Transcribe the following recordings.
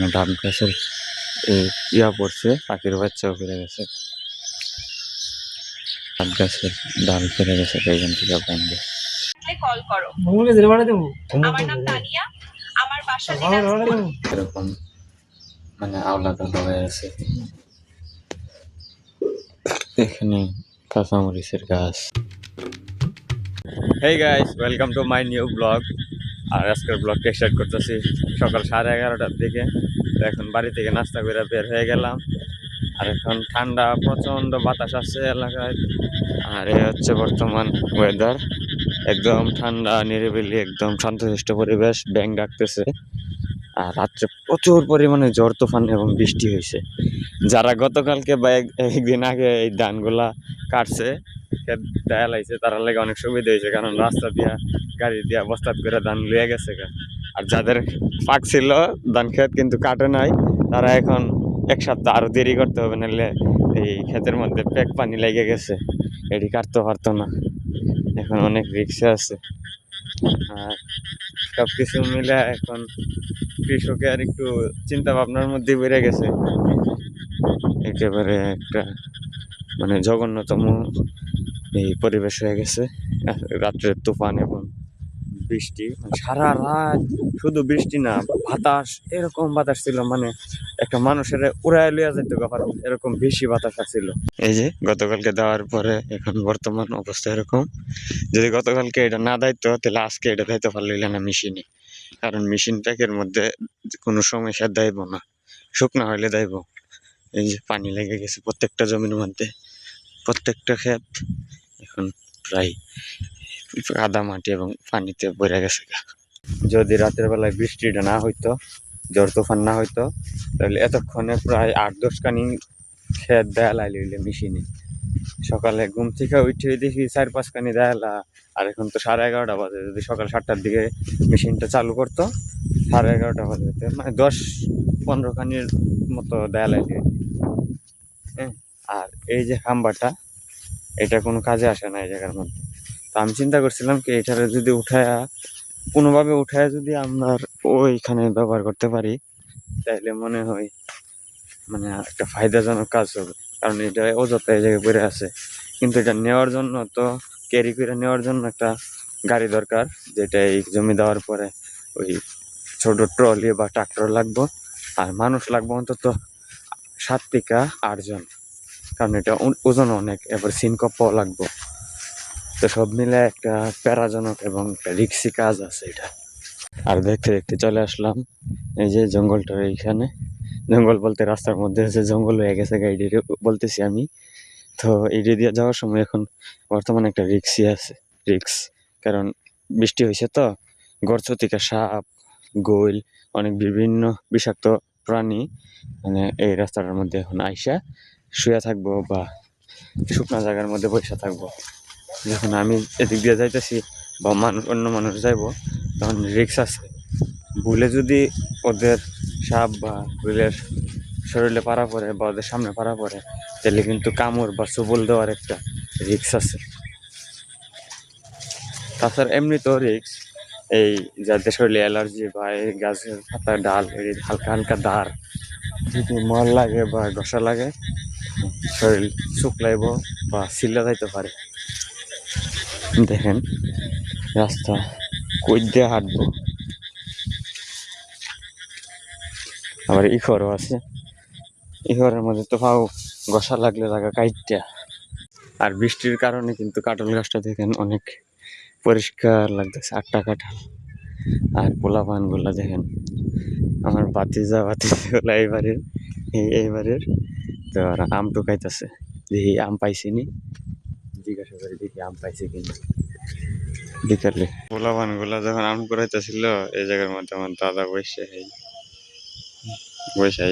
এখানে ডাব গাছের ইয়া পড়ছে, পাখির বাচ্চাও ফিরে গেছে। ডাব গাছের ডাল ফিরে গেছে এইখান থেকে ব্যাঙ্গে। কল করো। আমার নাম তানিয়া, আমার বাসা এরকম মানে আওলাদা হয়ে আছে। এখানে কাঁচামরিচের গাছ। Hey guys, welcome to my new vlog. আর আজকের ব্লগটা স্টার্ট করতেছি সকাল 11:30টার দিকে। তো এখন বাড়ি থেকে নাস্তা করে বের হয়ে গেলাম। আর এখন ঠান্ডা, প্রচণ্ড বাতাস আছে এলাকায়। আর এই হচ্ছে বর্তমান ওয়েদার, একদম ঠান্ডা নিরিবিলি, একদম শান্তশিষ্ট পরিবেশ। ব্যাঙ ডাকতেছে। আর রাত্রে প্রচুর পরিমাণে ঝড় তুফান এবং বৃষ্টি হয়েছে। যারা গতকালকে বা একদিন আগে এই ধানগুলা কাটছে, ক্ষেত দেয়া লাইছে, তারা লাগে অনেক সুবিধা হয়েছে, কারণ রাস্তা দিয়া গাড়ি দিয়া বস্তাত করে ধান লুয়ে গেছে। আর যাদের পাক ছিল ধান ক্ষেত কিন্তু কাটে নাই, তারা এখন এক সপ্তাহ আরো দেরি করতে হবে, নাহলে এই ক্ষেতের মধ্যে পেক পানি লেগে গেছে, এটি কাটতে পারতো না। এখন অনেক রিক্সা আছে। আর সবকিছু মিলে এখন কৃষকের একটু চিন্তা ভাবনার মধ্যে বেড়ে গেছে। একেবারে একটা মানে জঘন্যতম এই পরিবেশ হয়ে গেছে। রাত্রের তুফান এবং বৃষ্টি, মানে সারা রাত শুধু বৃষ্টি না, বাতাস, এরকম বাতাস ছিল মানে একটা মানুষের উড়ায় লিয়া যেত এরকম বেশি বাতাস আসছিল। এই যে গতকালকে দেওয়ার পরে এখন বর্তমান অবস্থা এরকম। যদি গতকালকে এটা না দায়িত্ব, তাহলে আজকে এটা দায়িত্ব পারলে না মেশিনে, কারণ মেশিন প্যাকের মধ্যে কোনো সমস্যা দেয়ব না, শুকনা হইলে দেয়ব। এই যে পানি লেগে গেছে প্রত্যেকটা জমির মধ্যে, প্রত্যেকটা ক্ষেত এখন প্রায় কাদা মাটি এবং পানিতে ভরে গেছে। যদি রাতের বেলায় বৃষ্টিটা না হইতো, ঝড় তুফান না হইতো, তাহলে এতক্ষণে প্রায় 8-10 কানি ক্ষেত দেয়া লাইলে মেশিনে। সকালে ঘুম থেকে উঠে দেখি 4-5 কানি দেয়ালা। আর এখন তো 11:30 বাজে, যদি সকাল 7টার দিকে মেশিনটা চালু করতো, 11:30 বাজে মানে 10-15 কানির মতো দেয়া লাগে। হ্যাঁ, আর এই যে খাম্বাটা, এটা কোনো কাজে আসে না এই জায়গার মধ্যে। তো আমি চিন্তা করছিলাম কি, এটারে যদি কোনোভাবে উঠায় যদি আমরা ওইখানে ব্যবহার করতে পারি, তাহলে মনে হয় মানে একটা ফায়দাজনক কাজ হবে। কারণ এটা অযথা এই জায়গায় পড়ে আছে, কিন্তু এটা নেওয়ার জন্য তো, ক্যারি করে নেওয়ার জন্য একটা গাড়ি দরকার, যেটা এই জমি দেওয়ার পরে ওই ছোট ট্রলি বা ট্রাক্টর লাগবো। আর মানুষ লাগবো অন্তত 7 থেকে 8 জন, কারণ এটা ওজন অনেক, এবার সিনকপও লাগবো। তো সব মিলে একটা প্যারাজনক এবং একটা রিক্সি কাজ আছে এটা। আর দেখতে দেখতে চলে আসলাম এই যে জঙ্গলটার এইখানে। জঙ্গল বলতে রাস্তার মধ্যে হচ্ছে জঙ্গল হয়ে গেছে, গাড়ি বলতেছি আমি। তো এড়িয়ে দিয়ে যাওয়ার সময় এখন বর্তমানে একটা রিক্স, কারণ বৃষ্টি হয়েছে তো, গর্ত থেকে সাপ, গোল, অনেক বিভিন্ন বিষাক্ত প্রাণী মানে এই রাস্তাটার মধ্যে এখন আইসা শুয়ে থাকবো বা শুকনো জায়গার মধ্যে বসে থাকবো। যখন আমি এদিক দিয়ে যাইতেছি বা অন্য মানুষ যাইবো, তখন রিক্স আছে। ভুলে যদি ওদের সাপ বা ভুলের শরীরে পাড়া পড়ে বা ওদের সামনে পাড়া পড়ে, তাহলে কিন্তু কামড় বা সবল দেওয়ার একটা রিক্স আছে। তাছাড়া এমনিতেও রিক্স, এই যাদের শরীরে অ্যালার্জি বা এই গাছের পাতা ডাল, এই হালকা হালকা দাঁড় যদি মল লাগে বা ঘষা লাগে, শরীর শুকলাইব বা সিল্লা যাইতে পারে। দেখেন রাস্তা কই দিয়ে হাঁটবো, আবার ইখরও আছে, ইখরের মধ্যে তো পাও ঘষা লাগলে লাগা কাইটটা। আর বৃষ্টির কারণে কিন্তু কাঁঠাল গাছটা দেখেন অনেক পরিষ্কার লাগতেছে, 8টা কাঁঠাল। আর পোলাপান গুলা দেখেন, আমার ভাতিজা এইবারের তো ওরা আম টুকাইতেছে, দেখি আম পাইছিনি, জিজ্ঞাসা করে দেখি আম পাইছে কিনা। বিকালে পোলাপান গুলা যখন আম কুড়াইতেছিল, এই জায়গার মধ্যে আমার দাদা বসে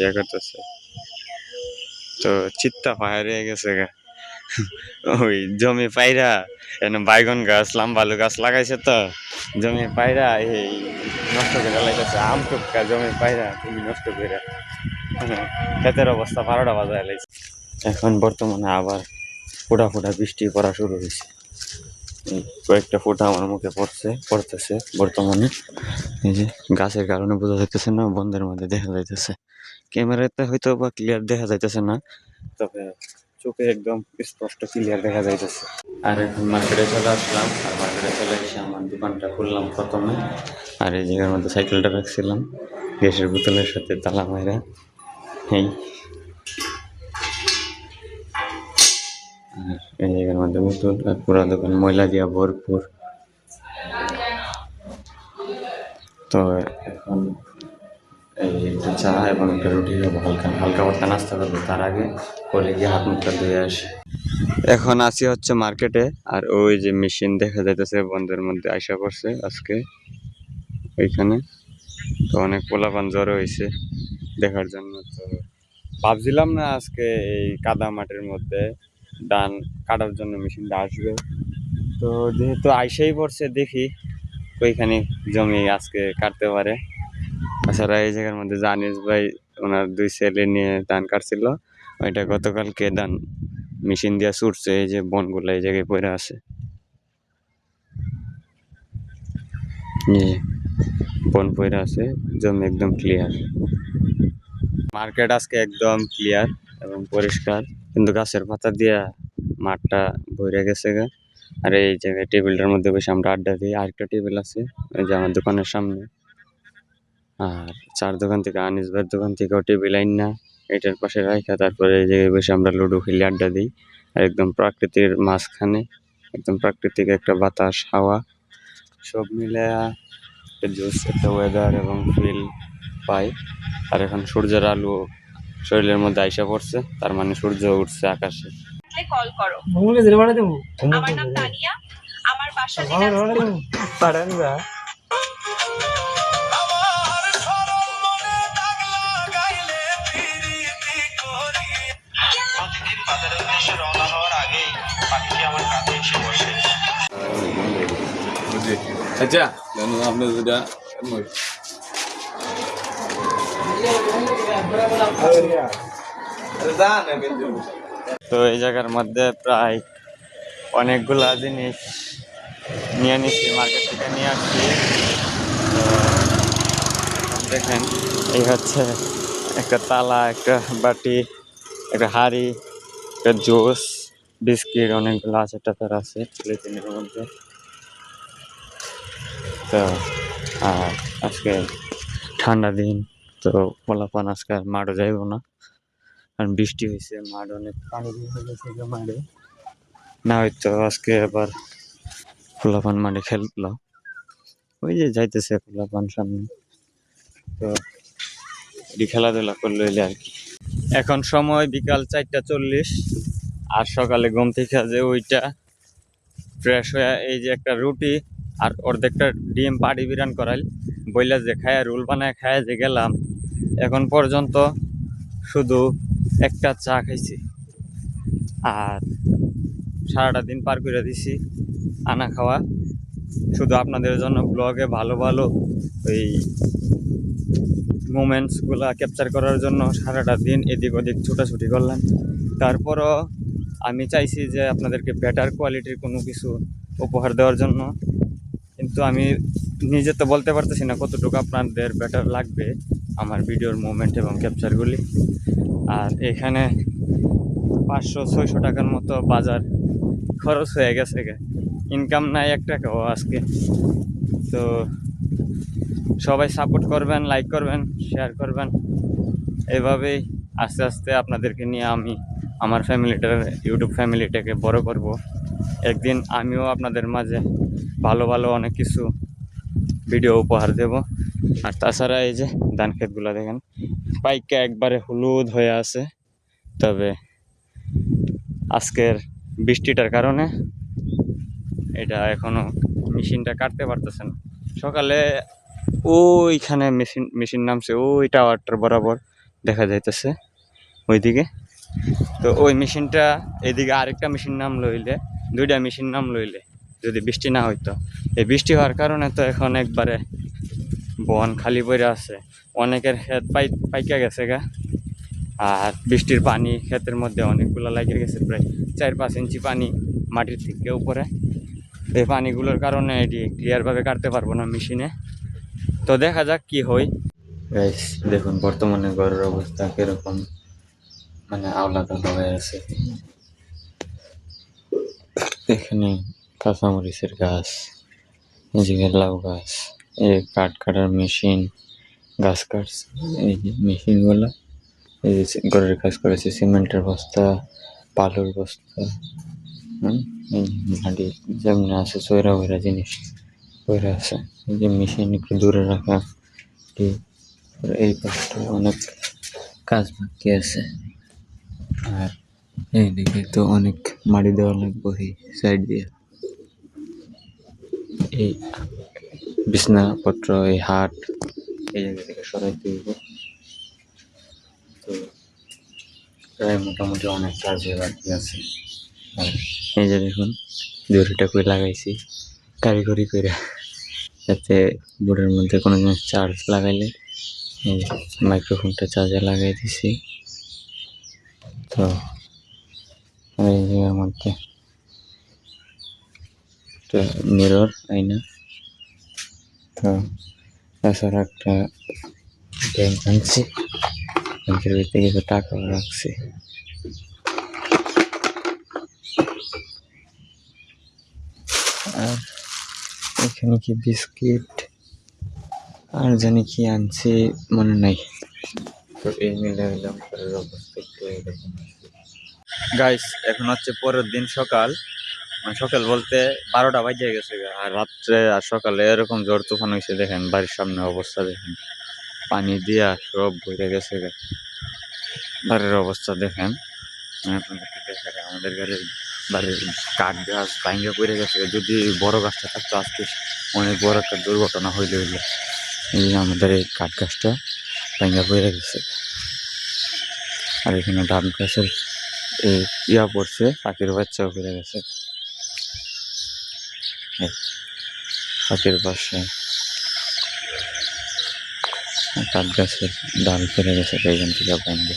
ইয়া করতেছে। তো চিত্তা ফায়ার হয়ে গেছে গা, ওই জমি পাইরা এনে বাইগন গাছ, লাম্বালু গাছ লাগাইছে, তো জমি পাইরা এই নষ্ট করে লাগাইছে। আম টুকা জমি পাইরা তুমি নষ্ট করে, ক্ষেতের অবস্থা 12টা বাজায় লাইছে। এখন বর্তমানে আবার ফোটা ফোটা বৃষ্টি পড়া শুরু হয়েছে। এই কয়েকটা ফোঁটা আমার মুখে পড়তেছে বর্তমানে। এই যে গাছের কারণে বোঝা যাইতেছে না, বন্ধের মধ্যে দেখা যাইতেছে। ক্যামেরাতে হয়তো বা ক্লিয়ার দেখা যাইতেছে না, তবে চোখে একদম স্পষ্ট ক্লিয়ার দেখা যাইতেছে। আর এখন মার্কেটে চলে আসলাম, আর মার্কেটে চলে এসে আমার দোকানটা খুললাম প্রথমে। আর এই জায়গার মধ্যে সাইকেলটা রাখছিলাম গ্যাসের বোতলের সাথে তালা মাইরা। এই আর এই জায়গার মধ্যে বোতল, আর পুরো দোকান ময়লা দিয়া ভরপুর। তো এখন এই একটু চা এবং একটা রুটি খাবো, হালকা হালকা পাতলা নাস্তা করবো। তার আগে করে গিয়ে হাত মুখটা ধুয়ে আসি। এখন আসি হচ্ছে মার্কেটে, আর ওই যে মেশিন দেখা যাইতেছে বন্ধের মধ্যে আইসা পড়ছে আজকে ওইখানে। তো অনেক পোলাপান জড়ো হয়েছে দেখার জন্য। তো ভাবছিলাম না আজকে এই কাদা মাটির মধ্যে ধান কাটার জন্য মেশিনটা আসবে। তো যেহেতু আইসাই পড়ছে, দেখি ওইখানে জমি আজকে কাটতে পারে। তাছাড়া এই জায়গার মধ্যে জানিস ভাই ওনার 2 ছেলে নিয়ে ধান কাটছিল, ওইটা গতকালকে ধান মেশিন দিয়ে ছুটছে। এই যে বনগুলো এই জায়গায় পড়ে আছে, বন পড়ে আছে, জমি একদম ক্লিয়ার। মার্কেট আজকে একদম ক্লিয়ার এবং পরিষ্কার, কিন্তু গাছের পাতা দিয়া মাঠটা ভরে গেছে গা। আর এই জায়গায় টেবিলটার মধ্যে বসে আমরা আড্ডা দিই। আরেকটা টেবিল আছে এই যে আমার দোকানের সামনে। আর চার দোকান থেকে আনিস ভাইয়ের দোকান থেকেও টেবিল আইন না এটার পাশে রাখা, তারপরে এই জায়গায় বসে আমরা লুডো খেলি, আড্ডা দিই। আর একদম প্রাকৃতির মাঝখানে, একদম প্রাকৃতিক একটা বাতাস, হাওয়া, সব মিলে একটা জোস, একটা ওয়েদার এবং ফিল পাই। আর এখন সূর্যের আলো শরীরের মধ্যে আইসা পড়ছে, তার মানে সূর্য উঠছে আকাশে। কল করো। আমার নাম তানিয়া, আমার বাসা দিনাজপুর। প্রতিদিন বাজারের উদ্দেশ্যে রওনা হওয়ার আগেই পাখিটি আমার কাছে এসে বসে। আচ্ছা আপনি যেটা তো এই জায়গার মধ্যে প্রায় অনেকগুলা জিনিস নিয়ে নিচ্ছি, মার্কেট থেকে নিয়ে আসছি। তো এখন দেখেন এই হচ্ছে একটা তালা, একটা বাটি, একটা হাঁড়ি, একটা জুস, বিস্কিট, অনেকগুলো আচার টাচার আছে পলিথিনের মধ্যে। তো আর আজকে ঠান্ডা দিন, তো পোলাপান আজকে আর মাঠও যাইব না, কারণ বৃষ্টি হয়েছে, মাঠ অনেক পানি হয়ে গেছে মাঠে। না হয়তো আজকে আবার পোলাপান মাঠে খেললো, ওই যে যাইতেছে পোলাপান সামনে। তো এটি খেলাধুলা করলো এলে আর কি। এখন সময় বিকাল 4:40, আর সকালে ঘুম থেকে যে ওইটা ফ্রেশ হয়ে এই যে একটা রুটি আর অর্ধেকটা ডিম পাটি বিরান করাইল বইলা যে খায়া রোল বানায় খায়া যে গেলাম, এখন পর্যন্ত শুধু একটা চা খাইছি। আর সারাটা দিন পার করে দিছি আনা খাওয়া, শুধু আপনাদের জন্য ব্লগে ভালো ভালো ওই মোমেন্টসগুলো ক্যাপচার করার জন্য সারাটা দিন এদিক ওদিক ছুটাছুটি করলাম। তারপরও আমি চাইছি যে আপনাদেরকে বেটার কোয়ালিটির কোনো কিছু উপহার দেওয়ার জন্য, কিন্তু আমি নিজে তো বলতে পারতেছি না কতটুকু আপনাদের বেটার লাগবে আমার ভিডিওর মোমেন্ট এবং ক্যাপচারগুলি। আর এখানে 500-600 টাকার মতো বাজার খরচ হয়ে গেছে, ইনকাম নাই 1 টাকাও আজকে। তো সবাই সাপোর্ট করবেন, লাইক করবেন, শেয়ার করবেন, এভাবেই আস্তে আস্তে আপনাদেরকে নিয়ে আমি আমার ইউটিউব ফ্যামিলিটাকে বড় করব। একদিন আমিও আপনাদের মাঝে ভালো ভালো অনেক কিছু ভিডিও উপহার দেব। আর তাছাড়া এই যে ধান ক্ষেতগুলো দেখেন পাইকা একবারে হলুদ হয়ে আছে, তবে আজকের বৃষ্টিটার কারণে এটা এখনো মেশিনটা কাটতে পারতেছে না। সকালে ওইখানে মেশিন নামছে, ওই টাওয়ারটার বরাবর দেখা যাইতেছে ওইদিকে। তো ওই মেশিনটা এদিকে আরেকটা মেশিন নাম লইলে, 2টা মেশিন নাম লইলে যদি বৃষ্টি না হইতো। এই বৃষ্টি হওয়ার কারণে তো এখন একবারে বন খালি পড়ে আছে, অনেকের ক্ষেত পাইকা গেছে গা। আর বৃষ্টির পানি ক্ষেতের মধ্যে অনেকগুলো লাগে গেছে, প্রায় 4-5 ইঞ্চি পানি মাটির থেকে উপরে। এই পানিগুলোর কারণে এটি ক্লিয়ার ভাবে কাটতে পারবো না মেশিনে। তো দেখা যাক কি হয়। গাইস দেখুন বর্তমানে ঘরের অবস্থা কিরকম, মানে আওলাদ হয়ে আছে। এখানে কাঁচামরিচের গাছ, এদিকে লাউ গাছ, এই কাঠ কাটার মেশিন, গাছ কাটছে এই যে মেশিনগুলো, এই যে ঘরের কাজ করেছে, সিমেন্টের বস্তা, বালুর বস্তা, এই যে মাটি যেমনি আছে চৈরা ওইরা জিনিস পড়ে আছে। এই যে মেশিন একটু দূরে রাখা, এই পাশটা অনেক কাজ বাকি আছে। আর এইদিকে তো অনেক মাটি দেওয়া লাগবে এই সাইড দিয়ে। এই বিছনাপত্র, এই হাট এই জায়গা থেকে সরাইতে হইব। তো প্রায় মোটামুটি অনেক কাজে বাকি আছে। আর এই যে দেখুন জরিটা করে লাগাইছি কারিগরি করে, যাতে বোর্ডের মধ্যে কোনো জিনিস চার্জ লাগাইলে এই মাইক্রোফোনটা চার্জে লাগাই দিছি। তো এই জায়গার মধ্যে একটা মিরর আইনা, তো তাছাড়া একটা ব্যাংক আনছি, ব্যাংকের ভিতরে কিছু টাকা রাখছি। আর এখানে কি বিস্কিট আর জানি কি আনছি মনে নাই। তো এই মিলে এলাম ঘরের অবস্থা একটু এরকম। গাইস এখন হচ্ছে পরের দিন সকাল, মানে সকাল বলতে 12টা বাজে গেছে আর রাত্রে আর সকালে এরকম ঝড় তুফান হয়েছে। দেখেন বাড়ির সামনে অবস্থা দেখেন, পানি দিয়া সব ভরে গেছে। বাড়ির অবস্থা দেখেন, আপনাদেরকে দেখাই। আমাদের বাড়ির কাঠ গাছ ভাঙ্গা পড়ে গেছে। যদি বড় গাছটা থাকতো আজকে অনেক বড় একটা দুর্ঘটনা হইলে। এই যে আমাদের এই কাঠ গাছটা ভাঙ্গা পড়ে গেছে। আর এখানে ডাব গাছের এই ইয়া পড়ছে, পাখির বাচ্চাও পড়ে গেছে। পাখির পাশে কাঠ গাছের ডাল পড়ে গেছে, এইখান থেকে ভাঙ্গে।